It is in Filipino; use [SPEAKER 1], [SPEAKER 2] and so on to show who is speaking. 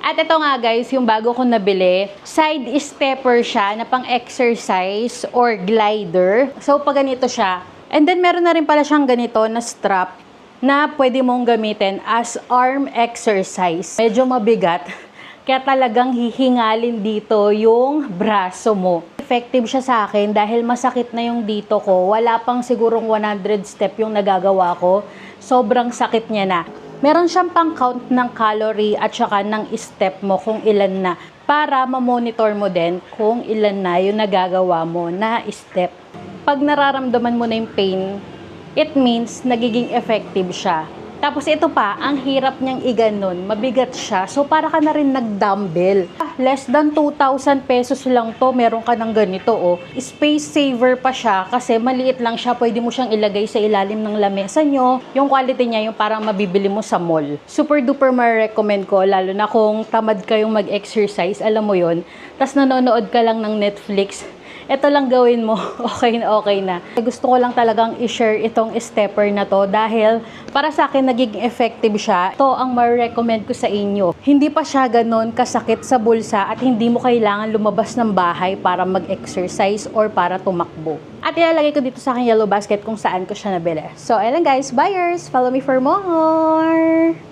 [SPEAKER 1] At ito nga guys, yung bago ko nabili, side stepper siya na pang exercise or glider. So pag ganito siya. And then meron na rin pala siyang ganito na strap na pwede mong gamitin as arm exercise. Medyo mabigat, kaya talagang hihingalin dito yung braso mo. Effective siya sa akin dahil masakit na yung dito ko. Wala pang sigurong 100 step yung nagagawa ko. Sobrang sakit niya na. Meron siyang pang-count ng calorie at saka ng step mo kung ilan na para ma-monitor mo din kung ilan na yung nagagawa mo na step. Pag nararamdaman mo na yung pain, it means nagiging effective siya. Tapos ito pa, ang hirap niyang iganon, mabigat siya. So para ka na rin nag-dumbbell. Less than 2,000 pesos lang to, meron ka ng ganito oh. Space saver pa siya kasi maliit lang siya. Pwede mo siyang ilagay sa ilalim ng lamesa nyo. Yung quality niya yung parang mabibili mo sa mall. Super duper ma-recommend ko, lalo na kung tamad kayong mag-exercise, alam mo yon. Tas nanonood ka lang ng Netflix. Ito lang gawin mo, okay na. Gusto ko lang talagang i-share itong stepper na to dahil para sa akin nagiging effective siya. Ito ang ma-recommend ko sa inyo. Hindi pa siya ganun kasakit sa bulsa at hindi mo kailangan lumabas ng bahay para mag-exercise or para tumakbo. At ilalagay ko dito sa aking yellow basket kung saan ko siya nabili. So, ayan guys, buyers, follow me for more!